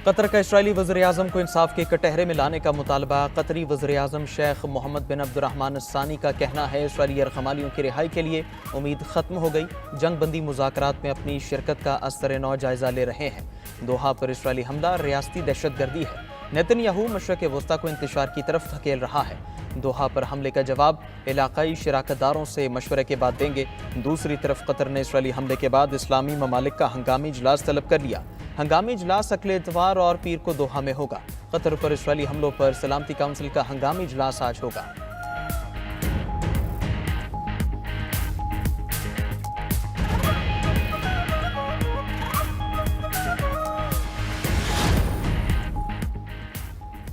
قطر کا اسرائیلی وزیراعظم کو انصاف کے کٹہرے میں لانے کا مطالبہ۔ قطری وزیراعظم شیخ محمد بن عبد الرحمن الثانی کا کہنا ہے اسرائیلی یرغمالیوں کی رہائی کے لیے امید ختم ہو گئی۔ جنگ بندی مذاکرات میں اپنی شرکت کا ازسر نو جائزہ لے رہے ہیں۔ دوحہ پر اسرائیلی حملہ ریاستی دہشت گردی ہے۔ نیتن یاہو مشرق وسطی کو انتشار کی طرف دھکیل رہا ہے۔ دوحہ پر حملے کا جواب علاقائی شراکت داروں سے مشورے کے بعد دیں گے۔ دوسری طرف قطر نے اسرائیلی حملے کے بعد اسلامی ممالک کا ہنگامی اجلاس طلب کر لیا۔ ہنگامی اجلاس اگلے اتوار اور پیر کو دوحہ میں ہوگا۔ قطر پر اسرائیلی حملوں پر سلامتی کونسل کا ہنگامی اجلاس آج ہوگا۔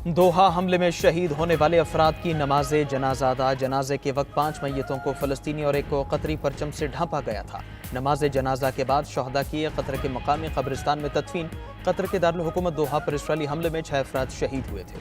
دوحہ حملے میں شہید ہونے والے افراد کی نماز جنازہ ادا۔ جنازے کے وقت 5 میتوں کو فلسطینی اور ایک کو قطری پرچم سے ڈھانپا گیا تھا۔ نماز جنازہ کے بعد شہداء کی قطر کے مقامی قبرستان میں تدفین۔ قطر کے دارالحکومت دوحہ پر اسرائیلی حملے میں 6 افراد شہید ہوئے تھے۔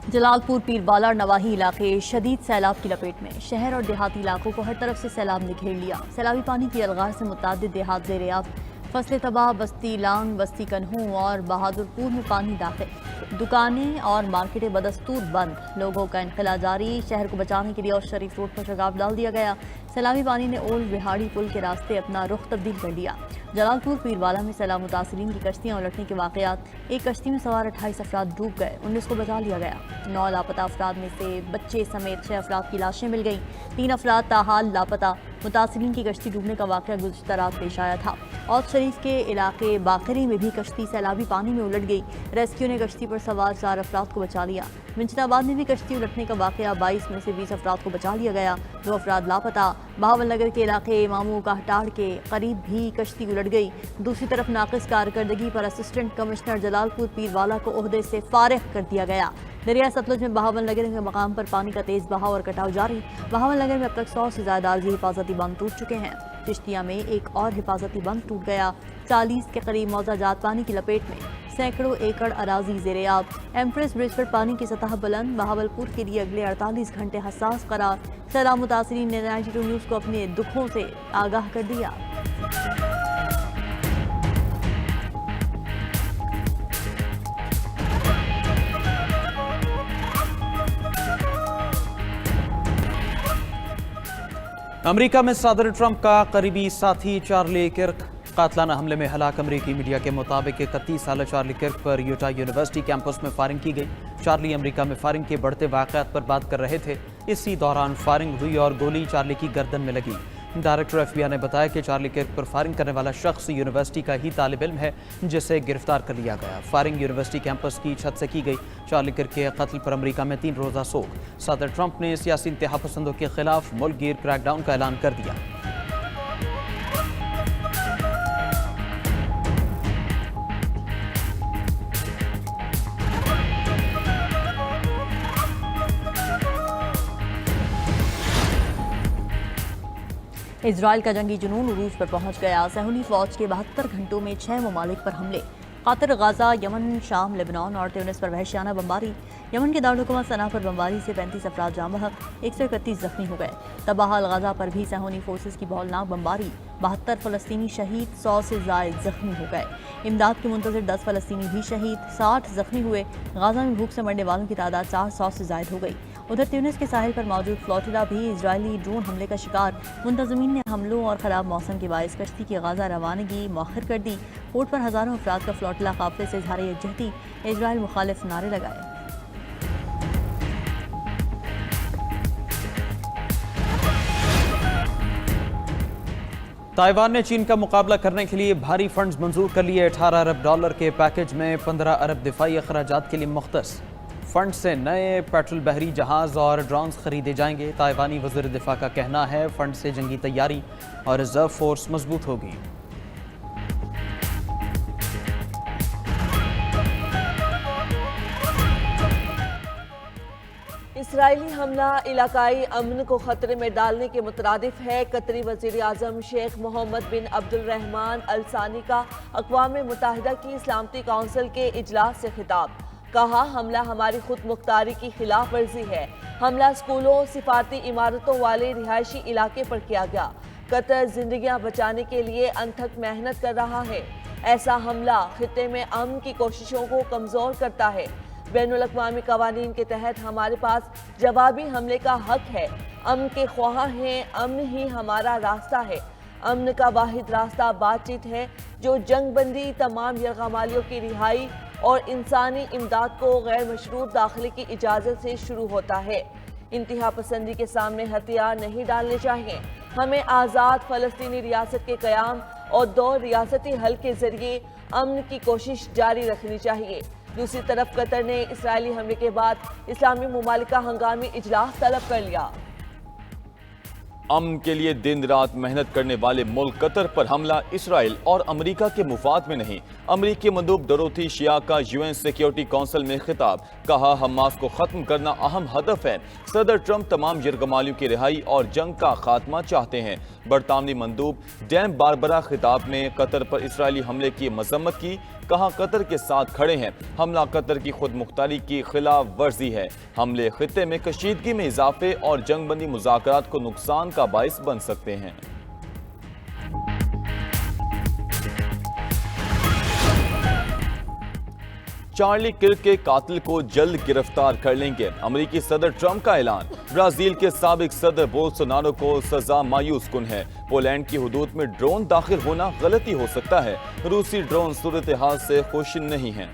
جلال پور پیر بالا اور نواحی علاقے شدید سیلاب کی لپیٹ میں۔ شہر اور دیہاتی علاقوں کو ہر طرف سے سیلاب نے گھیر لیا۔ سیلابی پانی کی الغار سے متعدد دیہات زیر آب۔ فصلیں تباہ، بستی لانگ، بستی کنہوں اور بہادر پور میں پانی داخل۔ دکانیں اور مارکیٹیں بدستور بند۔ لوگوں کا انخلا جاری۔ شہر کو بچانے کے لیے اور شریف روڈ پر شگاف ڈال دیا گیا۔ سیلابی پانی نے اولڈ بہاڑی پل کے راستے اپنا رخ تبدیل کر لیا۔ جلال پور پیر بالا میں سیلاب متاثرین کی کشتیاں الٹنے کے واقعات۔ ایک کشتی میں سوار 28 افراد ڈوب گئے، 19 کو بچا لیا گیا۔ 9 لاپتہ افراد میں سے بچے سمیت 6 افراد کی لاشیں مل گئیں۔ 3 افراد تاحال لاپتہ۔ متاثرین کی کشتی ڈوبنے کا واقعہ گزشتہ رات پیش آیا تھا۔ اوت شریف کے علاقے باقری میں بھی کشتی سیلابی پانی میں الٹ گئی۔ ریسکیو نے کشتی پر سوار 4 افراد کو بچا لیا۔ منچن آباد میں بھی کشتی الٹنے کا واقعہ، 22 میں سے 20 افراد کو بچا لیا گیا، 2 افراد لاپتہ۔ بہاول نگر کے علاقے مامو کاہٹاڑ کے قریب بھی کشتی الٹ گئی۔ دوسری طرف ناقص کارکردگی پر اسسٹنٹ کمشنر جلال پور پیر والا کو عہدے سے فارغ کر دیا گیا۔ دریا ستلج میں بہاول نگر کے مقام پر پانی کا تیز بہاؤ اور کٹاؤ جاری۔ بہاول نگر میں اب تک 100 سے زیادہ عارضی حفاظتی بند ٹوٹ چکے ہیں۔ چشتیہ میں ایک اور حفاظتی بند ٹوٹ گیا۔ 40 کے قریب موضع جات پانی کی لپیٹ میں، سینکڑوں ایکڑ اراضی زیر آب۔ ایمپریس برج پر پانی کی سطح بلند۔ بہاول پور کے لیے اگلے 48 گھنٹے حساس قرار۔ سیلاب متاثرین نے 92 نیوز کو اپنے دکھوں سے آگاہ کر دیا۔ امریکہ میں صدر ٹرمپ کا قریبی ساتھی چارلی کرک قاتلانہ حملے میں ہلاک۔ امریکی میڈیا کے مطابق 31 سالہ چارلی کرک پر یوٹا یونیورسٹی کیمپس میں فائرنگ کی گئی۔ چارلی امریکہ میں فائرنگ کے بڑھتے واقعات پر بات کر رہے تھے۔ اسی دوران فائرنگ ہوئی اور گولی چارلی کی گردن میں لگی۔ ڈائریکٹر ایف بی آئی نے بتایا کہ چارلی کرک پر فائرنگ کرنے والا شخص یونیورسٹی کا ہی طالب علم ہے جسے گرفتار کر لیا گیا۔ فائرنگ یونیورسٹی کیمپس کی چھت سے کی گئی۔ چارلی کرک کے قتل پر امریکہ میں 3 روزہ سوگ۔ صدر ٹرمپ نے سیاسی انتہا پسندوں کے خلاف ملک گیر کریک ڈاؤن کا اعلان کر دیا۔ اسرائیل کا جنگی جنون عروج پر پہنچ گیا۔ صہیونی فوج کے 72 گھنٹوں میں 6 ممالک پر حملے۔ قطر، غزہ، یمن، شام، لبنان اور تیونس پر وحشیانہ بمباری۔ یمن کے دارالحکومت صنعا پر بمباری سے 35 افراد جاں بحق، 131 زخمی ہو گئے۔ تباہ الغزہ پر بھی صہیونی فورسز کی ہولناک بمباری، 72 فلسطینی شہید، 100 سے زائد زخمی ہو گئے۔ امداد کے منتظر 10 فلسطینی بھی شہید، 60 زخمی ہوئے۔ غزہ میں بھوک سے مرنے والوں کی تعداد 400 سے زائد ہو گئی۔ ادھر تیونس کے ساحل پر موجود فلوٹیلا بھی اسرائیلی ڈرون حملے کا شکار۔ منتظمین نے حملوں اور خراب موسم کے باعث کشتی کی غزہ روانگی مؤخر کر دی۔ پورٹ پر ہزاروں افراد کا فلوٹیلا قافلے سے اظہار یکجہتی، اسرائیل مخالف نعرے لگائے۔ تائیوان نے چین کا مقابلہ کرنے کے لیے بھاری فنڈز منظور کر لیے۔ 18 ارب ڈالر کے پیکج میں 15 ارب دفاعی اخراجات کے لیے مختص۔ فنڈ سے نئے پیٹرول بحری جہاز اور ڈرونز خریدے جائیں گے۔ تائیوانی وزیر دفاع کا کہنا ہے فنڈ سے جنگی تیاری اور ریزرو فورس مضبوط ہوگی۔ اسرائیلی حملہ علاقائی امن کو خطرے میں ڈالنے کے مترادف ہے۔ قطری وزیر اعظم شیخ محمد بن عبد الرحمن الثانی کا اقوام متحدہ کی سلامتی کونسل کے اجلاس سے خطاب۔ کہا حملہ ہماری خود مختاری کی خلاف ورزی ہے۔ حملہ اسکولوں، سفارتی عمارتوں والے رہائشی علاقے پر کیا گیا۔ قطر زندگیاں بچانے کے لیے انتھک محنت کر رہا ہے۔ ایسا حملہ خطے میں امن کی کوششوں کو کمزور کرتا ہے۔ بین الاقوامی قوانین کے تحت ہمارے پاس جوابی حملے کا حق ہے۔ امن کے خواہاں ہیں، امن ہی ہمارا راستہ ہے۔ امن کا واحد راستہ بات چیت ہے، جو جنگ بندی، تمام یرغمالیوں کی رہائی اور انسانی امداد کو غیر مشروط داخلے کی اجازت سے شروع ہوتا ہے۔ انتہا پسندی کے سامنے ہتھیار نہیں ڈالنے چاہیے۔ ہمیں آزاد فلسطینی ریاست کے قیام اور دو ریاستی حل کے ذریعے امن کی کوشش جاری رکھنی چاہیے۔ دوسری طرف قطر نے اسرائیلی حملے کے بعد اسلامی ممالک کا ہنگامی اجلاس طلب کر لیا۔ امن کے لیے دن رات محنت کرنے والے ملک قطر پر حملہ اسرائیل اور امریکہ کے مفاد میں نہیں۔ امریکی مندوب ڈوروتھی شیا کا UN سیکیورٹی کونسل میں خطاب، کہا حماس کو ختم کرنا اہم ہدف ہے۔ صدر ٹرمپ تمام یرغمالیوں کی رہائی اور جنگ کا خاتمہ چاہتے ہیں۔ برطانوی مندوب ڈین باربرا خطاب میں قطر پر اسرائیلی حملے کی مذمت کی، کہا قطر کے ساتھ کھڑے ہیں۔ حملہ قطر کی خود مختاری کی خلاف ورزی ہے۔ حملے خطے میں کشیدگی میں اضافے اور جنگ بندی مذاکرات کو نقصان کا باعث بن سکتے ہیں۔ چارلی کرک کے قاتل کو جلد گرفتار کر لیں گے، امریکی صدر ٹرمپ کا اعلان۔ برازیل کے سابق صدر بولسونارو کو سزا مایوس کن ہے۔ پولینڈ کی حدود میں ڈرون داخل ہونا غلطی ہو سکتا ہے۔ روسی ڈرون صورتحال سے خوش نہیں ہیں۔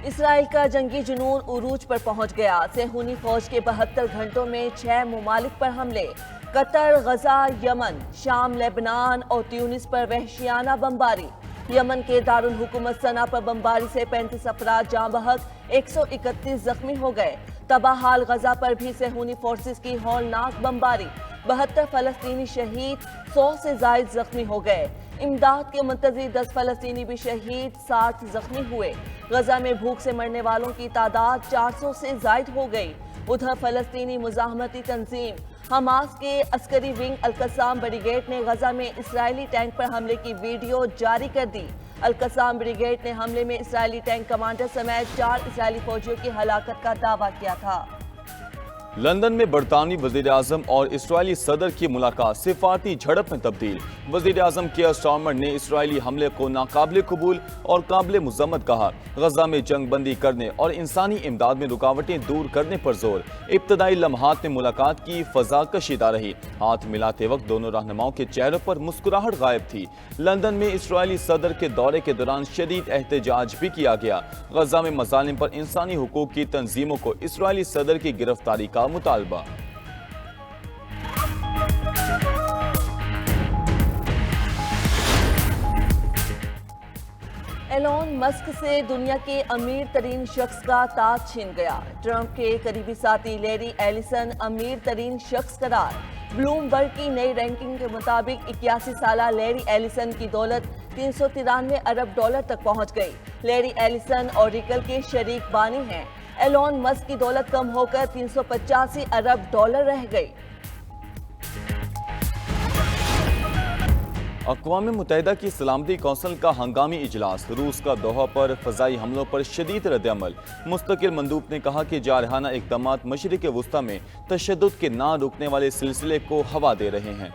اسرائیل کا جنگی جنون عروج پر پہنچ گیا۔ صہیونی فوج کے 72 گھنٹوں میں 6 ممالک پر حملے۔ قطر، غزہ، یمن، شام، لبنان اور تیونس پر وحشیانہ بمباری۔ یمن کے دارالحکومت صنعا پر بمباری سے 35 افراد جاں بحق، 131 زخمی ہو گئے۔ تباہ حال غزہ پر بھی صہیونی فورسز کی ہولناک بمباری، 72 فلسطینی شہید، 100 سے زائد زخمی ہو گئے۔ امداد کے منتظر 10 فلسطینی بھی شہید، 60 زخمی ہوئے۔ غزہ میں بھوک سے مرنے والوں کی تعداد 400 سے زائد ہو گئی۔ ادھر فلسطینی مزاحمتی تنظیم حماس کے عسکری ونگ القسام بریگیڈ نے غزہ میں اسرائیلی ٹینک پر حملے کی ویڈیو جاری کر دی۔ القسام بریگیڈ نے حملے میں اسرائیلی ٹینک کمانڈر سمیت 4 اسرائیلی فوجیوں کی ہلاکت کا دعویٰ کیا تھا۔ لندن میں برطانوی وزیر اعظم اور اسرائیلی صدر کی ملاقات سفارتی جھڑپ میں تبدیل۔ وزیر اعظم کیئر سٹارمر نے اسرائیلی حملے کو ناقابل قبول اور قابل مذمت کہا۔ غزہ میں جنگ بندی کرنے اور انسانی امداد میں رکاوٹیں دور کرنے پر زور۔ ابتدائی لمحات میں ملاقات کی فضا کشیدہ رہی۔ ہاتھ ملاتے وقت دونوں رہنماؤں کے چہروں پر مسکراہٹ غائب تھی۔ لندن میں اسرائیلی صدر کے دورے کے دوران شدید احتجاج بھی کیا گیا۔ غزہ میں مظالم پر انسانی حقوق کی تنظیموں کو اسرائیلی صدر کی گرفتاری کا مطالبہ۔ ایلون مسک سے دنیا کے امیر ترین شخص کا تاج چھین گیا۔ ٹرمپ کے قریبی ساتھی لیری ایلیسن امیر ترین شخص قرار۔ بلوم برگ کی نئی رینکنگ کے مطابق 81 سالہ لیری ایلیسن کی دولت 393 ارب ڈالر تک پہنچ گئی۔ لیری ایلیسن اوریکل کے شریک بانی ہیں۔ ایلون مسک کی دولت کم ہو کر 385 ارب ڈالر رہ گئی۔ اقوام متحدہ کی سلامتی کونسل کا ہنگامی اجلاس۔ روس کا دوحہ پر فضائی حملوں پر شدید رد عمل۔ مستقل مندوب نے کہا کہ جارحانہ اقدامات مشرق وسطی میں تشدد کے نہ رکنے والے سلسلے کو ہوا دے رہے ہیں۔